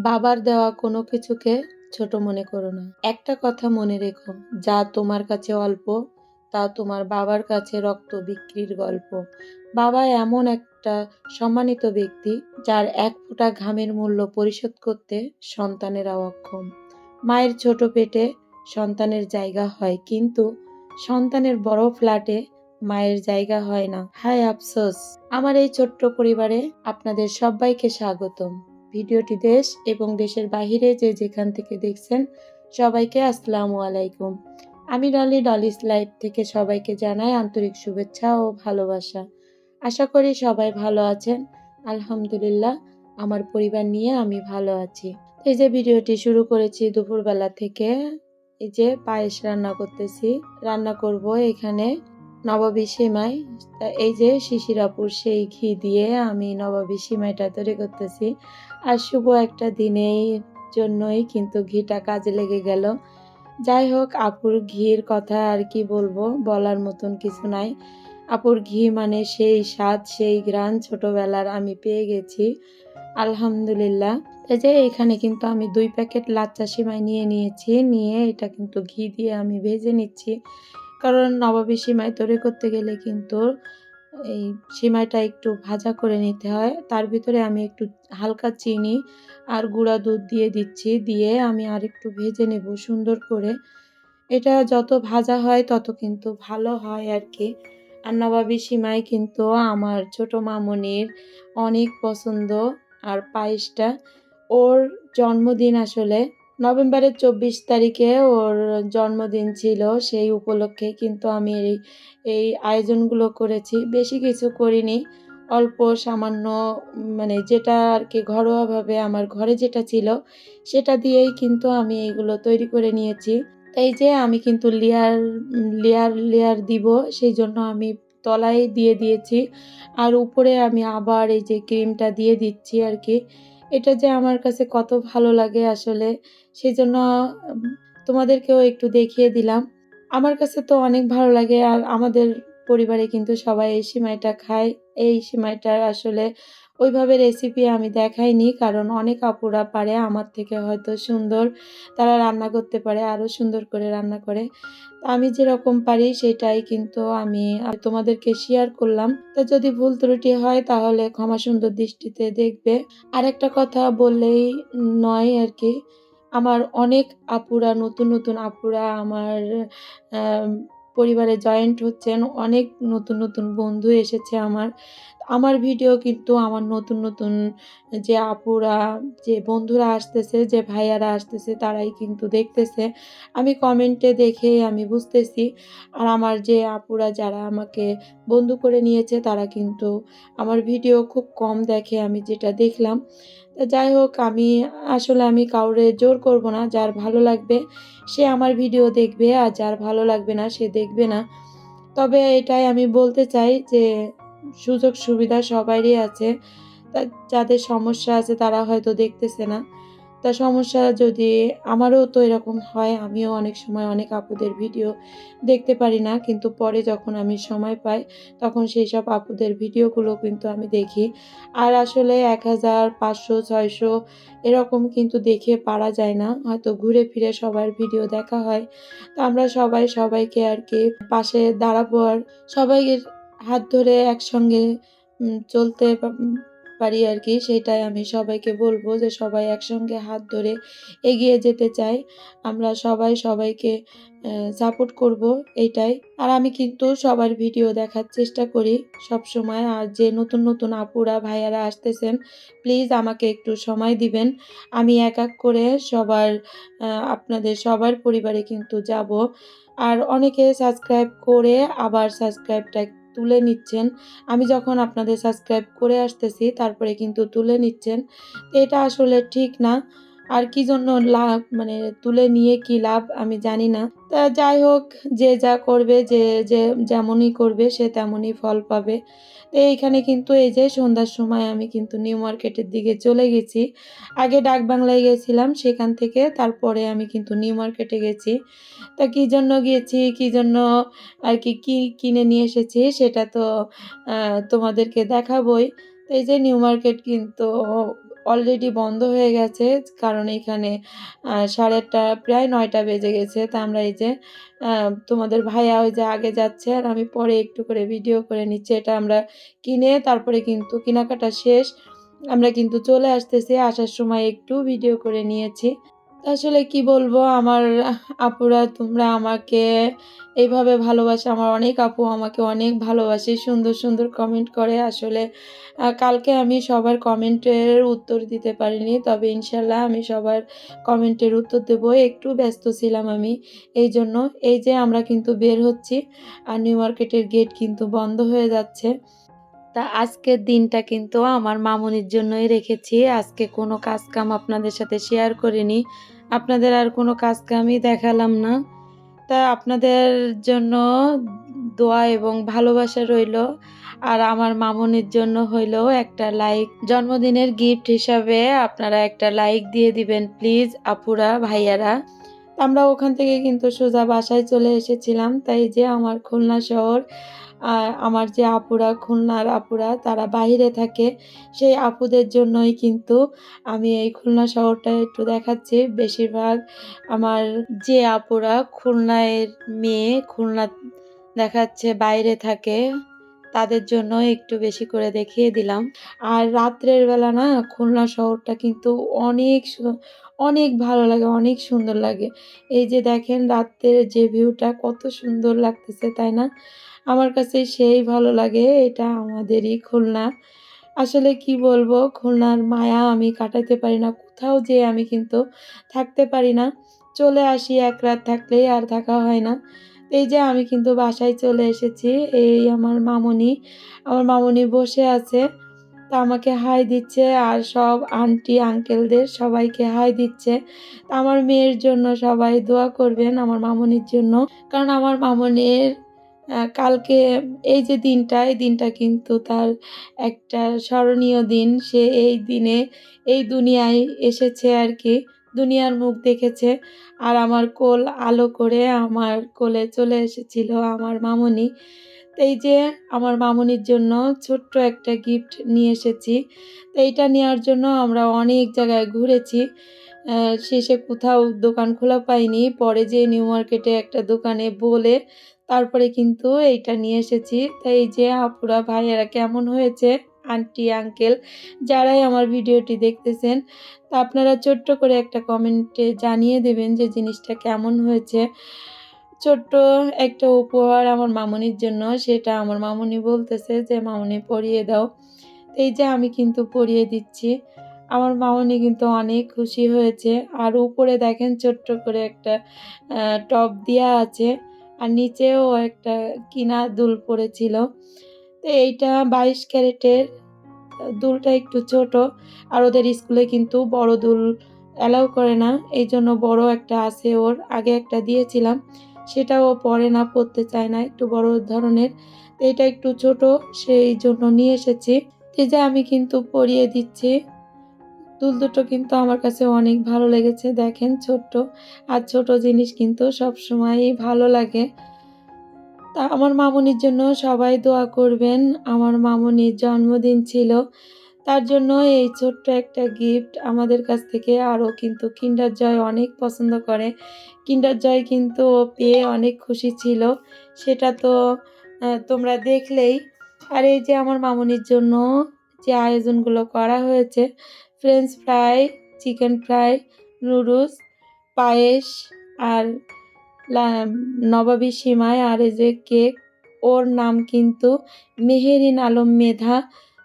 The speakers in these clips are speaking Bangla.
বাবার দেওয়া কোনো কিছুকে ছোট মনে করো না। একটা কথা মনে রেখো, যা তোমার কাছে অল্প তা তোমার বাবার কাছে রক্ত বিক্রির গল্প। বাবা এমন একটা সম্মানিত ব্যক্তি যার এক ফোঁটা ঘামের মূল্য পরিশোধ করতে সন্তানেরাও অক্ষম। মায়ের ছোট পেটে সন্তানের জায়গা হয়, কিন্তু সন্তানের বড় ফ্ল্যাটে মায়ের জায়গা হয় না। হায় আফসোস! আমার এই ছোট্ট পরিবারে আপনাদের সবাইকে স্বাগতম। ভিডিওটি দেশ এবং দেশের বাহিরে যে যেখান থেকে দেখছেন সবাইকে আসসালামু আলাইকুম। আমি ডলিস লাইফ থেকে সবাইকে জানাই আন্তরিক শুভেচ্ছা ও ভালোবাসা। আশা করি সবাই ভালো আছেন। আলহামদুলিল্লাহ, আমার পরিবার নিয়ে আমি ভালো আছি। এই যে ভিডিওটি শুরু করেছি দুপুরবেলা থেকে, এই যে পায়েস রান্না করতেছি। রান্না করব এখানে নবাবী সেমাই। এই যে শিশির আপুর সেই ঘি দিয়ে আমি নবাবী সেমাইটা তৈরি করতেছি। আর শুভ একটা দিনেই জন্যই কিন্তু ঘিটা কাজে লেগে গেল। যাই হোক, আপুর ঘির কথা আর কি বলবো, বলার মতন কিছু নাই। আপুর ঘি মানে সেই স্বাদ, সেই ঘ্রাণ ছোটবেলার আমি পেয়ে গেছি, আলহামদুলিল্লাহ। এই যে এখানে কিন্তু আমি 2 প্যাকেট লাচ্চা সেমাই নিয়েছি। নিয়ে এটা কিন্তু ঘি দিয়ে আমি ভেজে নিচ্ছি, কারণ নবাবী সেমাই তৈরি করতে গেলে কিন্তু এই সেমাইটা একটু ভাজা করে নিতে হয়। তার ভিতরে আমি একটু হালকা চিনি আর গুঁড়া দুধ দিয়ে দিচ্ছি। দিয়ে আমি আরেকটু ভেজে নেব সুন্দর করে। এটা যত ভাজা হয় তত কিন্তু ভালো হয় আর কি। আর নবাবী সেমাই কিন্তু আমার ছোট মামুনির অনেক পছন্দ। আর পায়েসটা, ওর জন্মদিন আসলে নভেম্বরের 24 তারিখে ওর জন্মদিন ছিল। সেই উপলক্ষে কিন্তু আমি এই আয়োজনগুলো করেছি। বেশি কিছু করিনি, অল্প সামান্য, মানে যেটা আর কি ঘরোয়াভাবে আমার ঘরে যেটা ছিল সেটা দিয়েই কিন্তু আমি এগুলো তৈরি করে নিয়েছি। এই যে আমি কিন্তু লেয়ার দিব, সেই জন্য আমি তলায় দিয়ে দিয়েছি। আর উপরে আমি আবার এই যে ক্রিমটা দিয়ে দিচ্ছি আর কি। এটা যে আমার কাছে কত ভালো লাগে আসলে, সেজন্য উম তোমাদেরকেও একটু দেখিয়ে দিলাম। আমার কাছে তো অনেক ভালো লাগে। আর আমাদের পরিবারে কিন্তু সবাই এই সিমাইটা খায়। এই সিমাইটার আসলে ওইভাবে রেসিপি আমি দেখাইনি, কারণ অনেক আপুরা পারে আমার থেকে হয়তো সুন্দর, তারা রান্না করতে পারে, আরও সুন্দর করে রান্না করে। আমি যেরকম পারি সেটাই কিন্তু আমি তোমাদেরকে শেয়ার করলাম। তো যদি ভুল ত্রুটি হয় তাহলে ক্ষমা সুন্দর দৃষ্টিতে দেখবে। আরেকটা কথা বললেই নয় আর কি, আমার অনেক আপুরা, নতুন আপুরা আমার আম পরিবারে জয়েন্ট হচ্ছেন। অনেক নতুন বন্ধু এসেছে আমার। আমার ভিডিও কিন্তু আমার নতুন যে আপুরা, যে বন্ধুরা আসতেছে, যে ভাইয়ারা আসতেছে তারাই কিন্তু দেখতেছে। আমি কমেন্টে দেখেই আমি বুঝতেছি। আর আমার যে আপুরা যারা আমাকে বন্ধু করে নিয়েছে তারা কিন্তু আমার ভিডিও খুব কম দেখে, আমি যেটা দেখলাম। তো যাই হোক, আমি কাউরে জোর করব না। যার ভালো লাগবে সে আমার ভিডিও দেখবে, আর যার ভালো লাগবে না সে দেখবে না। তবে এটাই আমি বলতে চাই যে সুযোগ সুবিধা সবারই আছে। তা যাদের সমস্যা আছে তারা হয়তো দেখতেছে না। তা সমস্যা যদি আমারও তো এরকম হয়, আমিও অনেক সময় অনেক আপুদের ভিডিও দেখতে পারি না। কিন্তু পরে যখন আমি সময় পাই তখন সেইসব আপুদের ভিডিওগুলো কিন্তু আমি দেখি। আর আসলে ১,০০০, ৫০০, ৬০০ এরকম কিন্তু দেখে পারা যায় না। হয়তো ঘুরে ফিরে সবার ভিডিও দেখা হয়। তো আমরা সবাই সবাইকে আর কি পাশে দাঁড়াবো, আর সবাইয়ের হাত ধরে একসঙ্গে চলতে পারি আর কি। সেটাই আমি সবাইকে বলবো যে সবাই একসঙ্গে হাত ধরে এগিয়ে যেতে চাই। আমরা সবাই সবাইকে সাপোর্ট করব, এইটাই। আর আমি কিন্তু সবার ভিডিও দেখার চেষ্টা করি সবসময়। আর যে নতুন আপুরা ভাইয়ারা আসতেছেন, প্লিজ আমাকে একটু সময় দিবেন। আমি এক করে আপনাদের সবার পরিবারে কিন্তু যাব। আর অনেকে সাবস্ক্রাইব করে আবার সাবস্ক্রাইবটা তুলে নিচ্ছেন। আমি যখন আপনাদের সাবস্ক্রাইব করে আসতেছি তারপরে কিন্তু তুলে নিচ্ছেন। তো এটা আসলে ঠিক না। আর কি জন্য লাভ, মানে তুলে নিয়ে কি লাভ আমি জানি না। তা যাই হোক, যে যা করবে, যে যেমনই করবে সে তেমনই ফল পাবে। তো এইখানে কিন্তু এই যে সন্ধ্যার সময় আমি কিন্তু নিউ মার্কেটের দিকে চলে গেছি। আগে ডাকবাংলায় গেছিলাম, সেখান থেকে তারপরে আমি কিন্তু নিউ মার্কেটে গেছি। তা কী জন্য গিয়েছি, কী জন্য আর কি কিনে নিয়ে এসেছি সেটা তো তোমাদেরকে দেখাবোই। তো এই যে নিউ মার্কেট কিন্তু অলরেডি বন্ধ হয়ে গেছে, কারণ এখানে 8:30 প্রায় 9টা বেজে গেছে। তা আমরা এই যে তোমাদের ভাইয়া ওই যে আগে যাচ্ছে আর আমি পরে একটু করে ভিডিও করে নিচ্ছি। এটা আমরা কিনে তারপরে কিন্তু কেনাকাটা শেষ। আমরা কিন্তু চলে আসতেছি। আসার সময় একটু ভিডিও করে নিয়েছি। আসলে কি বলবো, আমার আপুরা তোমরা আমাকে এইভাবে ভালোবাসো। আমার অনেক আপু আমাকে অনেক ভালোবাসে। সুন্দর, সুন্দর কমেন্ট করে। আসলে কালকে আমি সবার কমেন্টের উত্তর দিতে পারিনি। তবে ইনশাআল্লাহ আমি সবার কমেন্টের উত্তর দেবো। একটু ব্যস্ত ছিলাম আমি। এইজন্য এই যে আমরা কিন্তু বের হচ্ছি। আর নিউ মার্কেটের গেট কিন্তু বন্ধ হয়ে যাচ্ছে। তা আজকের দিনটা কিন্তু আমার মামুনির জন্যই রেখেছি। আজকে কোনো কাজ-কাম আপনাদের সাথে শেয়ার করিনি। আপনাদের আর কোনো কাজ-কামই দেখালাম না। তা আপনাদের জন্য দোয়া এবং ভালোবাসা রইলো। আর আমার মামুনির জন্য হইলেও একটা লাইক, জন্মদিনের গিফট হিসাবে আপনারা একটা লাইক দিয়ে দিবেন প্লিজ আপুরা, ভাইয়ারা। আমরা ওখান থেকে কিন্তু সোজা বাসায় চলে এসেছিলাম। তাই যে আমার খুলনা শহর, আমার যে আপুরা, খুলনার আপুরা তারা বাহিরে থাকে, সেই আপুদের জন্যই কিন্তু আমি এই খুলনা শহরটা একটু দেখাচ্ছি। বেশিরভাগ আমার যে আপুরা খুলনার মেয়ে, খুলনা দেখাচ্ছে বাইরে থাকে, তাদের জন্য একটু বেশি করে দেখিয়ে দিলাম। আর রাত্রের বেলা না খুলনা শহরটা কিন্তু অনেক ভালো লাগে, অনেক সুন্দর লাগে। এই যে দেখেন রাতের যে ভিউটা কত সুন্দর লাগতেছে, তাই না? আমার কাছে সেই ভালো লাগে। এটা আমাদেরই খুলনা। আসলে কি বলবো, খুলনার মায়া আমি কাটাতে পারি না। কোথাও যেয়ে আমি কিন্তু থাকতে পারি না। চলে আসি এক রাত থাকলেই আর থাকা হয় না। এই যে আমি কিন্তু বাসায় চলে এসেছি। এই আমার মামুনি, আমার মামুনি বসে আছে। তা আমাকে হাই দিচ্ছে আর সব আন্টি আঙ্কেলদের সবাইকে হাই দিচ্ছে। তা আমার মেয়ের জন্য সবাই দোয়া করবেন, আমার মামুনির জন্য। কারণ আমার মামুনির কালকে এই যে দিনটা, এই দিনটা কিন্তু তার একটা স্মরণীয় দিন। সে এই দিনে এই দুনিয়ায় এসেছে আরকি। দুনিয়ার মুখ দেখেছে। আর আমার কোল আলো করে আমার কোলে চলে এসেছিল আমার মামুনি। তো এই যে আমার মামুনির জন্য ছোট্ট একটা গিফট নিয়ে এসেছি। তো এইটা নেওয়ার জন্য আমরা অনেক জায়গায় ঘুরেছি। শেষে কোথাও দোকান খোলা পাইনি। পরে যেয়ে নিউ মার্কেটে একটা দোকানে বলে তারপরে কিন্তু এইটা নিয়ে এসেছি। তো এই যে আপুরা, ভাইয়ারা কেমন হয়েছে? আন্টি, আঙ্কেল যারাই আমার ভিডিওটি দেখতেছেন, তা আপনারা ছোট্ট করে একটা কমেন্টে জানিয়ে দেবেন যে জিনিসটা কেমন হয়েছে। ছোট্ট একটা উপহার আমার মামুনির জন্য, সেটা আমার মামুনি বলতেছে যে, "মামুনি পরিয়ে দাও।" এই যে আমি কিন্তু পরিয়ে দিচ্ছি। আমার মামুনি কিন্তু অনেক খুশি হয়েছে। আর উপরে দেখেন ছোট্ট করে একটা টব দেয়া আছে। আর নিচেও একটা কিনা দুল পড়েছিল। তো এইটা 22 ক্যারেটের, দুলটা একটু ছোট। আর ওদের স্কুলে কিন্তু বড় দুল অ্যালাউ করে না। এইজন্য বড় একটা আছে ওর। আগে একটা দিয়েছিলাম। সেটাও ও পরে না, পড়তে চায় না। একটু বড় ধরনের। তো এটা একটু ছোট, সেইজন্য নিয়ে এসেছি। এই যে আমি কিন্তু পরিয়ে দিচ্ছি। দুল দুটো কিন্তু আমার কাছে অনেক ভালো লেগেছে। দেখেন ছোট্ট। আর ছোট জিনিস কিন্তু সবসময়ই ভালো লাগে। তা আমার মামুনির জন্য সবাই দোয়া করবেন। আমার মামুনির জন্মদিন ছিল। তার জন্য এই ছোট্ট একটা গিফট আমাদের কাছ থেকে। আরও কিন্তু কিন্ডার জয় অনেক পছন্দ করে। কিন্ডার জয় কিন্তু ও পেয়ে অনেক খুশি ছিল। সেটা তো তোমরা দেখলেই। আর এই যে আমার মামুনির জন্য যে আয়োজনগুলো করা হয়েছে, French fry, chicken fry, noodles, পায়েস আর লা নবাবী সিমাই, আর এই যে কেক। ওর নাম কিন্তু মেহেরিন আলম মেধা।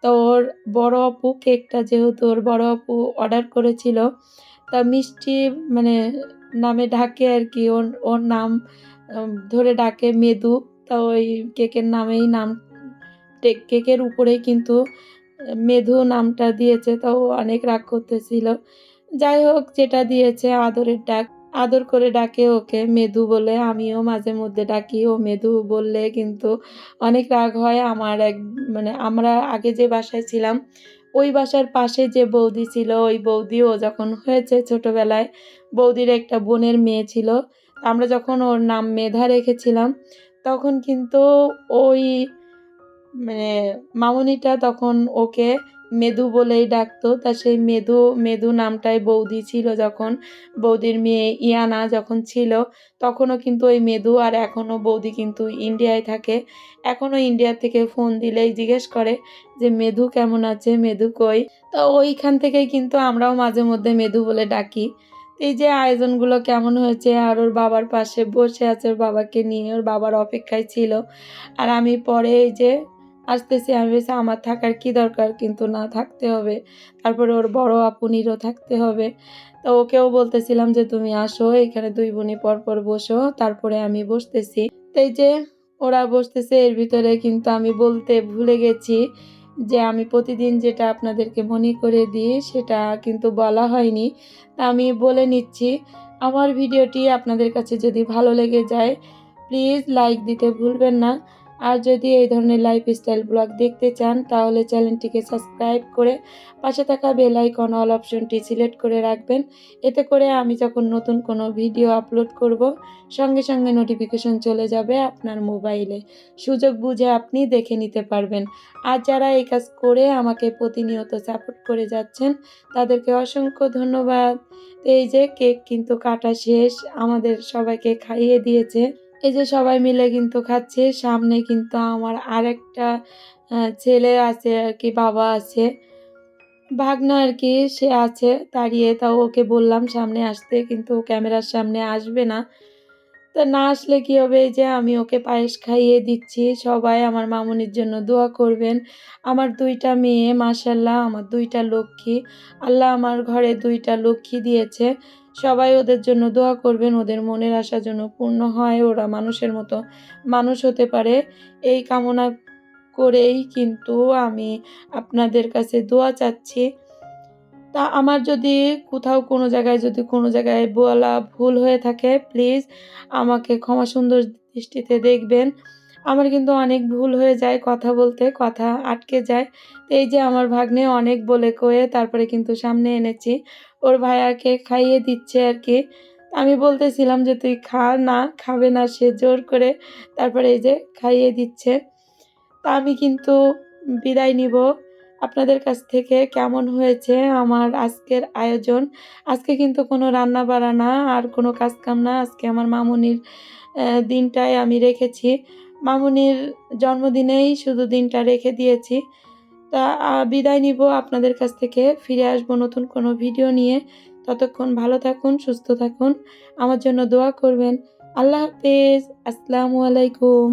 তো ওর বড় আপু কেকটা, যেহেতু ওর বড় আপু অর্ডার করেছিল, তা মিষ্টি মানে নামে ডাকে আরকি। ওর ওর নাম ধরে ডাকে মেদু। তা ওই কেকের নামেই নাম, কেকের উপরেই কিন্তু মেধু নামটা দিয়েছে। তো ও অনেক রাগ করতেছিল। যাই হোক, যেটা দিয়েছে আদরের ডাক। আদর করে ডাকে ওকে মেধু বলে। আমিও মাঝে মধ্যে ডাকি। ও মেধু বললে কিন্তু অনেক রাগ হয়। আমার মানে আমরা আগে যে বাসায় ছিলাম, ওই বাসার পাশে যে বৌদি ছিল, ওই বৌদিও যখন হয়েছে ছোটবেলায়, বৌদির একটা বোনের মেয়ে ছিল। আমরা যখন ওর নাম মেধা রেখেছিলাম, তখন কিন্তু ওই মানে মামুনিটা তখন ওকে মেদু বলেই ডাকতো। তা সেই মেদু নামটাই বৌদি ছিল যখন, বৌদির মেয়ে ইয়ানা যখন ছিল, তখনও কিন্তু ওই মেদু, আর এখনও বৌদি কিন্তু ইন্ডিয়ায় থাকে। এখনও ইন্ডিয়া থেকে ফোন দিলেই জিজ্ঞেস করে যে, "মেধু কেমন আছে? মেধু কই?" তো ওইখান থেকেই কিন্তু আমরাও মাঝে মধ্যে মেধু বলে ডাকি। এই যে আয়োজনগুলো কেমন হয়েছে, আর ওর বাবার পাশে বসে আছে ওর বাবাকে নিয়ে, ওর বাবার অপেক্ষায় ছিল। আর আমি পরে এই যে আসতেছি, আমি ভেবেছি আমার থাকার কি দরকার, কিন্তু না, থাকতে হবে। তারপরে ওর বড় আপুনিরও থাকতে হবে। তো ওকেও বলতেছিলাম যে, "তুমি আসো, এখানে ২ বোনই পরপর বসো।" তারপরে আমি বসতেছি। তো এই যে ওরা বসতেছে, এর ভিতরে কিন্তু আমি বলতে ভুলে গেছি যে আমি প্রতিদিন যেটা আপনাদেরকে মনে করে দিই সেটা কিন্তু বলা হয়নি। তা আমি বলে নিচ্ছি, আমার ভিডিওটি আপনাদের কাছে যদি ভালো লেগে যায়, প্লিজ লাইক দিতে ভুলবেন না। আর যদি এই ধরনের লাইফস্টাইল ব্লগ দেখতে চান তাহলে চ্যানেলটিকে সাবস্ক্রাইব করে পাশে থাকা বেল আইকন অল অপশনটি সিলেক্ট করে রাখবেন। এতে করে আমি যখন নতুন কোনো ভিডিও আপলোড করব, সঙ্গে সঙ্গে নোটিফিকেশন চলে যাবে আপনার মোবাইলে। সুযোগ বুঝে আপনি দেখে নিতে পারবেন। আর যারা এই কাজ করে আমাকে প্রতিনিয়ত সাপোর্ট করে যাচ্ছেন, তাদেরকে অসংখ্য ধন্যবাদ। এই যে কেক কিন্তু কাটা শেষ, আমাদের সবাইকে খাইয়ে দিয়েছে। এই যে সবাই মিলে কিন্তু খাচ্ছি। সামনে কিন্তু আমার আরেকটা ছেলে আছে আরকি, বাবা আছে। ভাগনা আরকি, সে আছে দাঁড়িয়ে। তাও ওকে বললাম সামনে আসতে, কিন্তু ও ক্যামেরার সামনে আসবে না। তো না আসলে কি হবে, এই যে আমি ওকে পায়েস খাইয়ে দিচ্ছি। সবাই আমার মামুনির জন্য দোয়া করবেন। আমার ২ টা মেয়ে, মাশাআল্লাহ, আমার ২ টা লক্ষ্মী। আল্লাহ আমার ঘরে ২ টা লক্ষ্মী দিয়েছে। সবাই ওদের জন্য দোয়া করবেন, ওদের মনের আশা যেন পূর্ণ হয়, ওরা মানুষের মতো মানুষ হতে পারে। এই কামনা করেই কিন্তু আমি আপনাদের কাছে দোয়া চাচ্ছি। তা আমার যদি কোথাও কোনো জায়গায় বলা ভুল হয়ে থাকে, প্লিজ আমাকে ক্ষমা সুন্দর দৃষ্টিতে দেখবেন। আমার কিন্তু অনেক ভুল হয়ে যায় কথা বলতে, কথা আটকে যায়। তো এই যে আমার ভাগ্নে অনেক বলে কয়ে তারপরে কিন্তু সামনে এনেছি। ওর ভাইয়াকে খাইয়ে দিচ্ছে আরকি। আমি বলতেছিলাম যে, "তুই খা।" না, খাবে না সে, জোর করে তারপরে এই যে খাইয়ে দিচ্ছে। তা আমি কিন্তু বিদায় নিবো আপনাদের কাছ থেকে। কেমন হয়েছে আমার আজকের আয়োজন? আজকে কিন্তু কোনো রান্না-বাড়া আর কোনো কাজ-কাম না। আজকে আমার মামুনির দিনটাই আমি রেখেছি। মামুনির জন্মদিনেই শুধু দিনটা রেখে দিয়েছি। তা বিদায় নিবো আপনাদের কাছ থেকে। ফিরে আসবো নতুন কোনো ভিডিও নিয়ে। ততক্ষণ ভালো থাকুন, সুস্থ থাকুন। আমার জন্য দোয়া করবেন। আল্লাহ হাফেজ। আসসালামু আলাইকুম।